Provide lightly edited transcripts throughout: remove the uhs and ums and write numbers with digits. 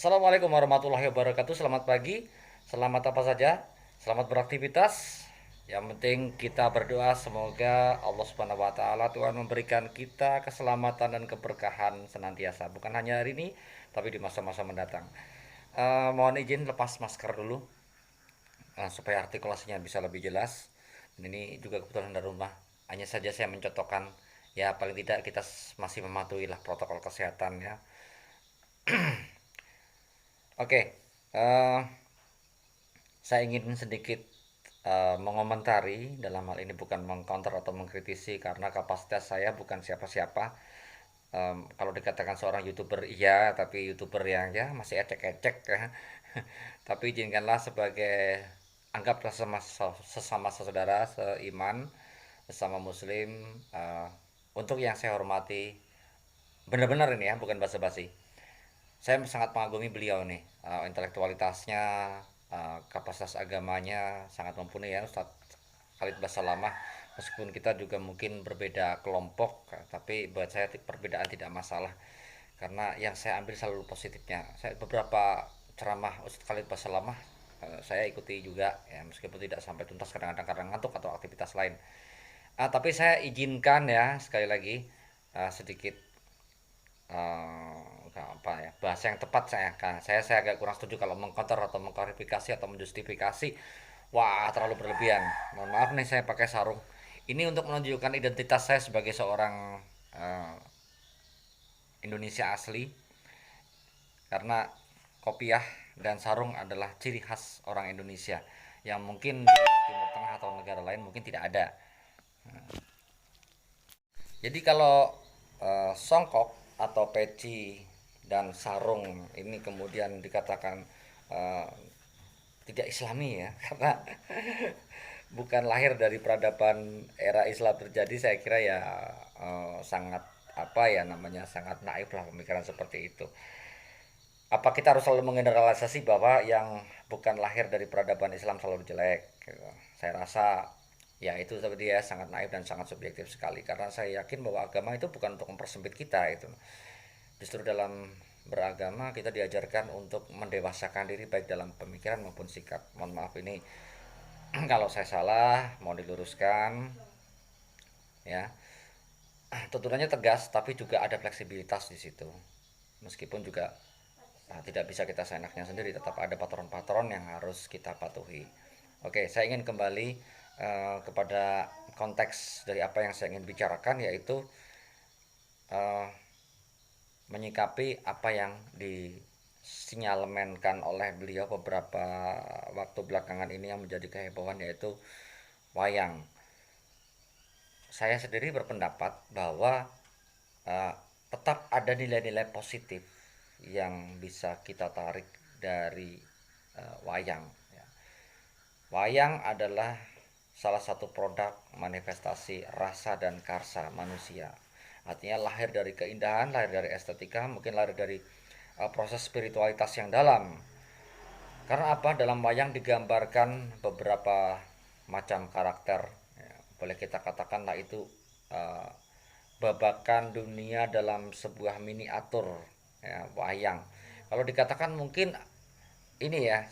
Assalamualaikum warahmatullahi wabarakatuh. Selamat pagi. Selamat apa saja? Selamat beraktivitas. Yang penting kita berdoa semoga Allah Subhanahu wa taala Tuhan memberikan kita keselamatan dan keberkahan senantiasa, bukan hanya hari ini tapi di masa-masa mendatang. Mohon izin lepas masker dulu supaya artikulasinya bisa lebih jelas. Dan ini juga kebetulan dari rumah. Hanya saja saya mencotokkan, ya paling tidak kita masih mematuhi lah protokol kesehatan ya. Oke, eh, saya ingin sedikit mengomentari, dalam hal ini bukan mengcounter atau mengkritisi karena kapasitas saya bukan siapa-siapa. Kalau dikatakan seorang youtuber iya, tapi youtuber yang ya masih ecek-ecek ya. Tapi izinkanlah sebagai, anggaplah sesama saudara seiman, sesama muslim, eh, untuk yang saya hormati, benar-benar ini ya, bukan basa-basi. Saya sangat mengagumi beliau nih, intelektualitasnya, kapasitas agamanya sangat mumpuni ya Ustadz Khalid Basalamah. Meskipun kita juga mungkin berbeda kelompok, tapi buat saya perbedaan tidak masalah karena yang saya ambil selalu positifnya. Saya beberapa ceramah Ustadz Khalid Basalamah saya ikuti juga ya, meskipun tidak sampai tuntas, kadang-kadang karena ngantuk atau aktivitas lain. Tapi saya izinkan ya sekali lagi sedikit apa ya bahasa yang tepat, saya agak kurang setuju kalau mengcounter atau mengklarifikasi atau menjustifikasi. Wah, terlalu berlebihan. Mohon maaf nih, saya pakai sarung ini untuk menunjukkan identitas saya sebagai seorang uh, Indonesia asli, karena kopiah dan sarung adalah ciri khas orang Indonesia yang mungkin di Timur Tengah atau negara lain mungkin tidak ada. Jadi kalau songkok atau peci dan sarung ini kemudian dikatakan eh, tidak Islami ya, karena bukan lahir dari peradaban era Islam terjadi, saya kira ya sangat apa ya namanya, sangat naif lah pemikiran seperti itu. Apa kita harus selalu menggeneralisasi bahwa yang bukan lahir dari peradaban Islam selalu jelek gitu. Saya rasa ya itu tadi dia sangat naif dan sangat subjektif sekali, karena saya yakin bahwa agama itu bukan untuk mempersempit kita itu. Justru dalam beragama kita diajarkan untuk mendewasakan diri baik dalam pemikiran maupun sikap. Mohon maaf ini kalau saya salah, mau diluruskan ya. Tuntunannya tegas tapi juga ada fleksibilitas di situ. Meskipun juga tidak bisa kita seenaknya sendiri, tetap ada patron-patron yang harus kita patuhi. Oke, saya ingin kembali kepada konteks dari apa yang saya ingin bicarakan, yaitu uh, menyikapi apa yang disinyalemenkan oleh beliau beberapa waktu belakangan ini yang menjadi kehebohan, yaitu wayang. Saya sendiri berpendapat bahwa uh, tetap ada nilai-nilai positif yang bisa kita tarik dari wayang. Ya. Wayang adalah salah satu produk manifestasi rasa dan karsa manusia. Artinya lahir dari keindahan, lahir dari estetika, mungkin lahir dari proses spiritualitas yang dalam. Karena apa? Dalam wayang digambarkan beberapa macam karakter. Ya, boleh kita katakanlah itu uh, babakan dunia dalam sebuah miniatur ya, wayang. Kalau dikatakan mungkin ini ya,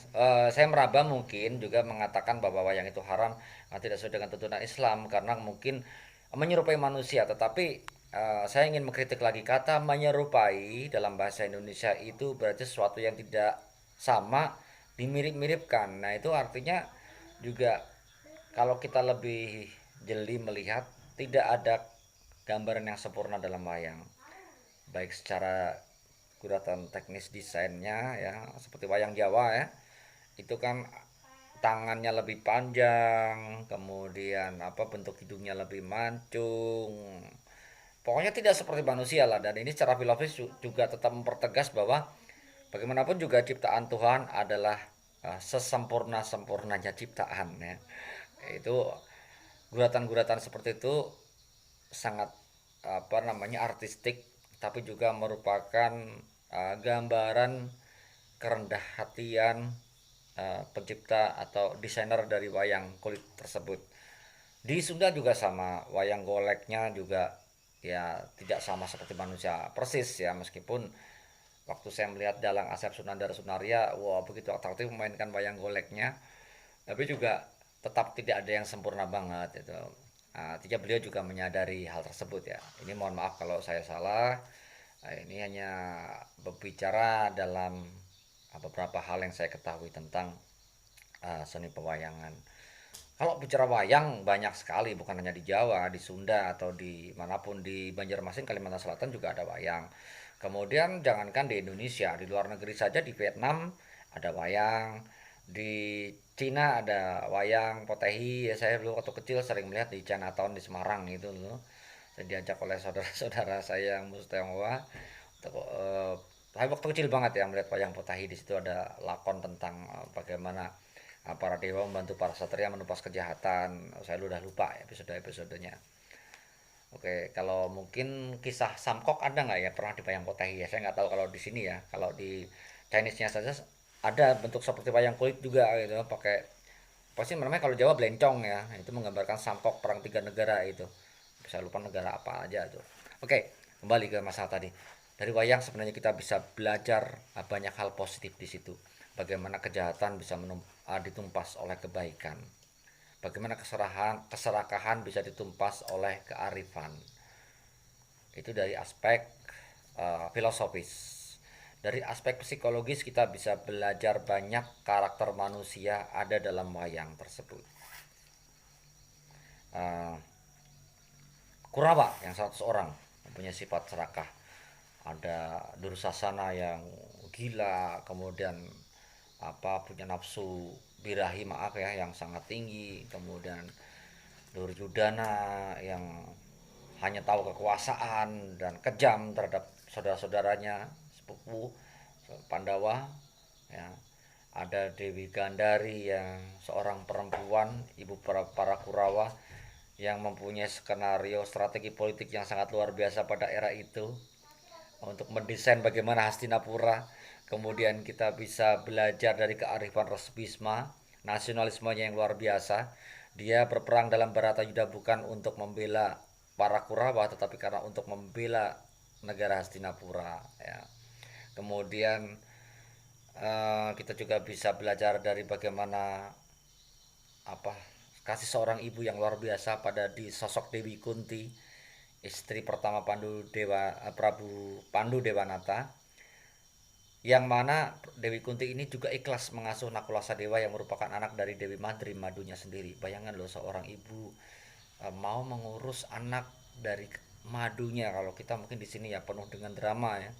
saya meraba mungkin juga mengatakan bahwa wayang itu haram, tidak sesuai dengan tuntunan Islam karena mungkin menyerupai manusia. Tetapi saya ingin mengkritik lagi, kata menyerupai dalam bahasa Indonesia itu berarti sesuatu yang tidak sama dimirip-miripkan. Nah itu artinya juga kalau kita lebih jeli melihat, tidak ada gambaran yang sempurna dalam wayang, baik secara guratan teknis desainnya ya, seperti wayang Jawa ya, itu kan tangannya lebih panjang, kemudian apa bentuk hidungnya lebih mancung, pokoknya tidak seperti manusia lah. Dan ini secara filosofis juga tetap mempertegas bahwa bagaimanapun juga ciptaan Tuhan adalah sesempurna sempurnanya ciptaan ya. Itu guratan-guratan seperti itu sangat apa namanya artistik, tapi juga merupakan gambaran kerendah hatian pencipta atau desainer dari wayang kulit tersebut. Di Sunda juga sama, wayang goleknya juga ya tidak sama seperti manusia persis ya, meskipun waktu saya melihat Dalang Asep Sunandar Sunaria, wah begitu atraktif memainkan wayang goleknya, tapi juga tetap tidak ada yang sempurna banget itu. Artinya beliau juga menyadari hal tersebut ya. Ini mohon maaf kalau saya salah. Ini hanya berbicara dalam beberapa hal yang saya ketahui tentang seni pewayangan. Kalau bicara wayang banyak sekali, bukan hanya di Jawa, di Sunda atau di manapun, di Banjarmasin, Kalimantan Selatan juga ada wayang. Kemudian jangankan di Indonesia, di luar negeri saja, di Vietnam ada wayang, di Cina ada wayang Potehi. Ya, saya dulu waktu kecil sering melihat di Chinatown di Semarang itu loh. Saya diajak oleh saudara-saudara saya yang Muslim Tionghoa. Saya waktu kecil banget ya melihat wayang Potehi. Di situ ada lakon tentang bagaimana para dewa membantu para satria menumpas kejahatan. Saya udah lupa episode-episodenya. Oke, kalau mungkin kisah Samkok ada nggak ya pernah di wayang Potehi ya? Saya nggak tahu kalau di sini ya. Kalau di Chinese-nya saja ada bentuk seperti wayang kulit juga gitu, pakai pasti namanya kalau Jawa Blencong ya. Itu menggambarkan Samkok perang tiga negara itu. Saya lupa negara apa aja itu. Oke, kembali ke masalah tadi. Dari wayang sebenarnya kita bisa belajar banyak hal positif di situ. Bagaimana kejahatan bisa ditumpas oleh kebaikan. Bagaimana keserakahan bisa ditumpas oleh kearifan. Itu dari aspek filosofis. Dari aspek psikologis kita bisa belajar banyak karakter manusia ada dalam wayang tersebut. Uh, Kurawa yang 100 orang mempunyai sifat serakah. Ada Dursasana yang gila, kemudian punya nafsu birahi maaf ya yang sangat tinggi, kemudian Duryudana yang hanya tahu kekuasaan dan kejam terhadap saudara-saudaranya sepupu Pandawa ya. Ada Dewi Gandari yang seorang perempuan ibu para Kurawa yang mempunyai skenario strategi politik yang sangat luar biasa pada era itu untuk mendesain bagaimana Hastinapura. Kemudian kita bisa belajar dari kearifan Resbisma, nasionalismenya yang luar biasa. Dia berperang dalam Baratayuda bukan untuk membela para Kurawa, tetapi karena untuk membela negara Hastinapura. Ya. Kemudian kita juga bisa belajar dari bagaimana apa kasih seorang ibu yang luar biasa pada di sosok Dewi Kunti, istri pertama Prabu Pandu Dewanata, yang mana Dewi Kunti ini juga ikhlas mengasuh Nakula Sadewa yang merupakan anak dari Dewi Madri, madunya sendiri. Bayangkan loh seorang ibu mau mengurus anak dari madunya. Kalau kita mungkin di sini ya penuh dengan drama ya,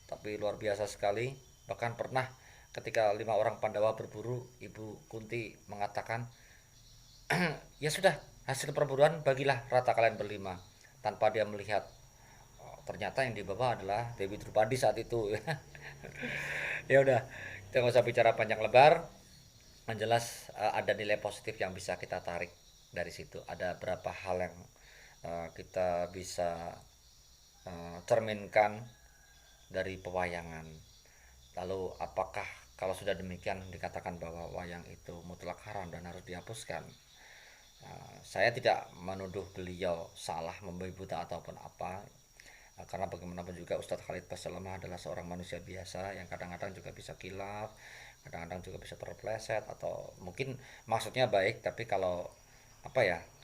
tapi luar biasa sekali. Bahkan pernah ketika 5 orang Pandawa berburu, Ibu Kunti mengatakan, ya sudah, hasil perburuan bagilah rata kalian berlima, tanpa dia melihat ternyata yang dibawa adalah Dewi Drupadi saat itu. Ya udah, kita nggak usah bicara panjang lebar. Yang jelas ada nilai positif yang bisa kita tarik dari situ. Ada berapa hal yang kita bisa cerminkan dari pewayangan. Lalu apakah kalau sudah demikian dikatakan bahwa wayang itu mutlak haram dan harus dihapuskan? Saya tidak menuduh beliau salah, membabi buta ataupun apa, karena bagaimanapun juga Ustadz Khalid Basalamah adalah seorang manusia biasa yang kadang-kadang juga bisa kilaf, kadang-kadang juga bisa terpleset, atau mungkin maksudnya baik tapi kalau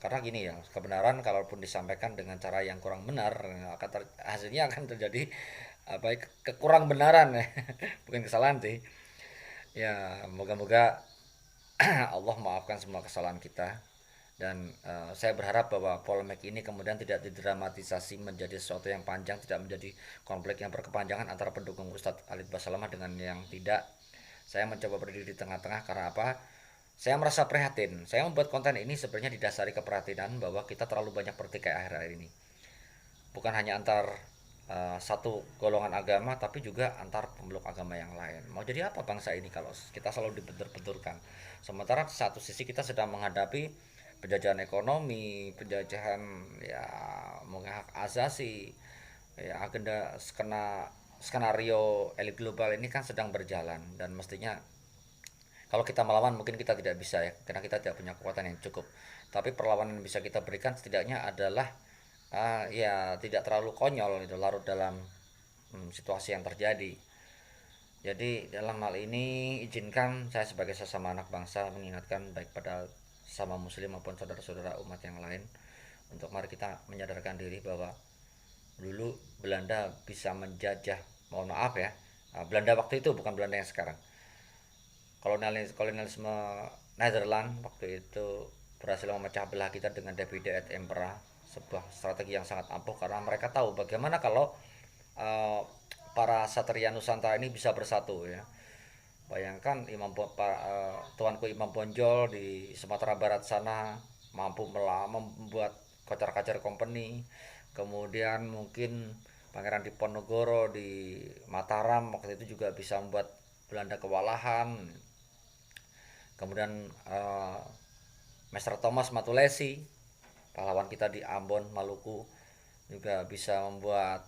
karena gini ya, kebenaran kalaupun disampaikan dengan cara yang kurang benar hasilnya akan terjadi kekurang benaran ya. Bukan kesalahan sih ya, moga-moga Allah maafkan semua kesalahan kita. Dan saya berharap bahwa polemik ini kemudian tidak didramatisasi menjadi sesuatu yang panjang, tidak menjadi konflik yang berkepanjangan antara pendukung Ustadz Khalid Basalamah dengan yang tidak. Saya mencoba berdiri di tengah-tengah karena apa? Saya merasa prihatin. Saya membuat konten ini sebenarnya didasari keprihatinan bahwa kita terlalu banyak bertikai akhir-akhir ini. Bukan hanya antar satu golongan agama, tapi juga antar pemeluk agama yang lain. Mau jadi apa bangsa ini kalau kita selalu dibentur-benturkan? Sementara satu sisi kita sedang menghadapi penjajahan ekonomi, penjajahan ya mungkin hak asasi, ya agenda skenario elit global ini kan sedang berjalan, dan mestinya kalau kita melawan mungkin kita tidak bisa ya, karena kita tidak punya kekuatan yang cukup. Tapi perlawanan yang bisa kita berikan setidaknya adalah ya tidak terlalu konyol itu larut dalam situasi yang terjadi. Jadi dalam hal ini izinkan saya sebagai sesama anak bangsa mengingatkan baik pada sama muslim maupun saudara-saudara umat yang lain untuk mari kita menyadarkan diri bahwa dulu Belanda bisa menjajah, mohon maaf ya, Belanda waktu itu bukan Belanda yang sekarang. Kolonialisme Netherlands waktu itu berhasil memecah belah kita dengan Divide et Impera, sebuah strategi yang sangat ampuh karena mereka tahu bagaimana kalau uh, para Satria Nusantara ini bisa bersatu ya. Bayangkan Tuanku Imam Bonjol di Sumatera Barat sana mampu membuat kocar-kacir company. Kemudian mungkin Pangeran Diponegoro di Mataram waktu itu juga bisa membuat Belanda kewalahan. Kemudian Master Thomas Matulesi, pahlawan kita di Ambon, Maluku, juga bisa membuat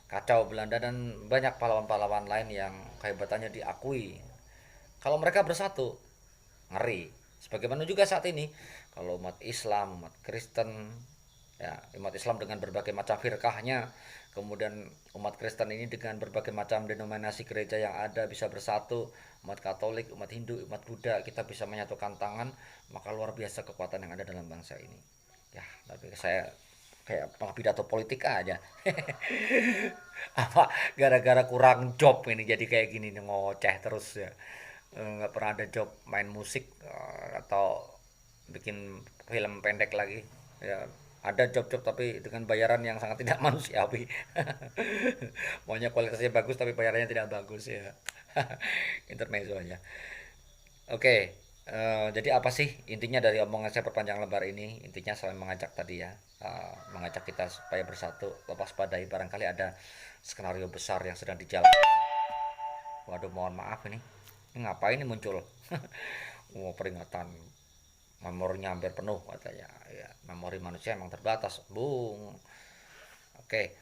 kacau Belanda dan banyak pahlawan-pahlawan lain yang kehebatannya diakui. Kalau mereka bersatu, ngeri. Sebagaimana juga saat ini, kalau umat Islam, umat Kristen, ya umat Islam dengan berbagai macam firkahnya, kemudian umat Kristen ini dengan berbagai macam denominasi gereja yang ada bisa bersatu, umat Katolik, umat Hindu, umat Buddha, kita bisa menyatukan tangan, maka luar biasa kekuatan yang ada dalam bangsa ini. Ya, tapi saya kayak pidato politik aja. Apa gara-gara kurang job ini jadi kayak gini nih, ngoceh terus ya. Nggak pernah ada job main musik atau bikin film pendek lagi ya. Ada job-job tapi dengan bayaran yang sangat tidak manusiawi. Maunya kualitasnya bagus tapi bayarannya tidak bagus ya. Intermezzo aja. Oke, jadi apa sih intinya dari omongan saya perpanjang lebar ini? Intinya selain mengajak tadi ya, mengajak kita supaya bersatu, lepas padai barangkali ada skenario besar yang sedang dijalankan. Waduh, mohon maaf ini ngapain ini muncul? Oh, peringatan memorinya hampir penuh katanya. Ya, memori manusia emang terbatas, bung. Oke,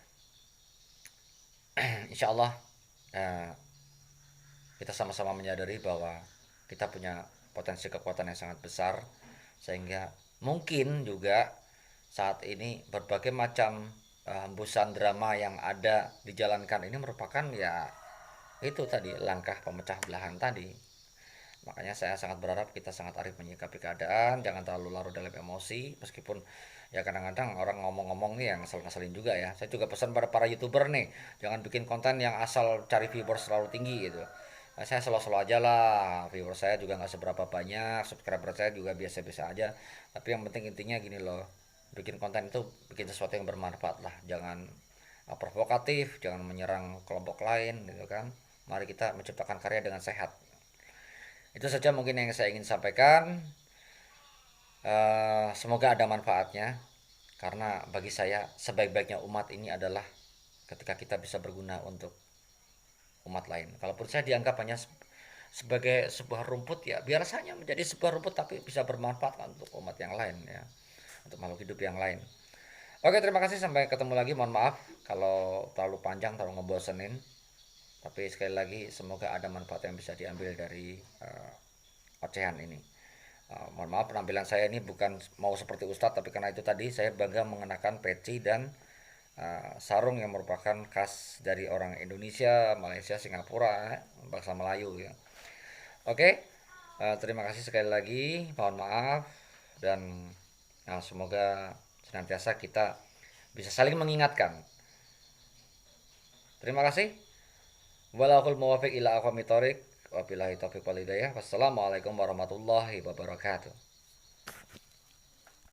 insya Allah eh, kita sama-sama menyadari bahwa kita punya potensi kekuatan yang sangat besar sehingga mungkin juga saat ini berbagai macam hembusan drama yang ada dijalankan ini merupakan ya itu tadi langkah pemecah belahan tadi. Makanya saya sangat berharap kita sangat arif menyikapi keadaan, jangan terlalu larut dalam emosi, meskipun ya kadang-kadang orang ngomong-ngomong nih yang ngesel-ngeselin juga ya. Saya juga pesan pada para YouTuber nih, jangan bikin konten yang asal cari viewers terlalu tinggi gitu. Nah, saya selo-selo aja lah, viewers saya juga nggak seberapa banyak, subscriber saya juga biasa-biasa aja. Tapi yang penting intinya gini loh, bikin konten itu bikin sesuatu yang bermanfaat lah, jangan provokatif, jangan menyerang kelompok lain gitu kan. Mari kita menciptakan karya dengan sehat. Itu saja mungkin yang saya ingin sampaikan. Semoga ada manfaatnya. Karena bagi saya sebaik-baiknya umat ini adalah ketika kita bisa berguna untuk umat lain. Kalaupun saya dianggap hanya sebagai sebuah rumput ya biar saja menjadi sebuah rumput tapi bisa bermanfaat untuk umat yang lain ya. Untuk makhluk hidup yang lain. Oke, terima kasih, sampai ketemu lagi. Mohon maaf kalau terlalu panjang, terlalu ngebosenin. Tapi sekali lagi semoga ada manfaat yang bisa diambil dari ocehan ini. Mohon maaf penampilan saya ini bukan mau seperti Ustadz, tapi karena itu tadi saya bangga mengenakan peci dan sarung yang merupakan khas dari orang Indonesia, Malaysia, Singapura, bangsa Melayu ya. Oke, terima kasih sekali lagi. Mohon maaf dan semoga senantiasa kita bisa saling mengingatkan. Terima kasih. Walahul muwafiq ila aqwamit thoriq. Wabillahi taufiq wal hidayah. Wassalamualaikum warahmatullahi wabarakatuh.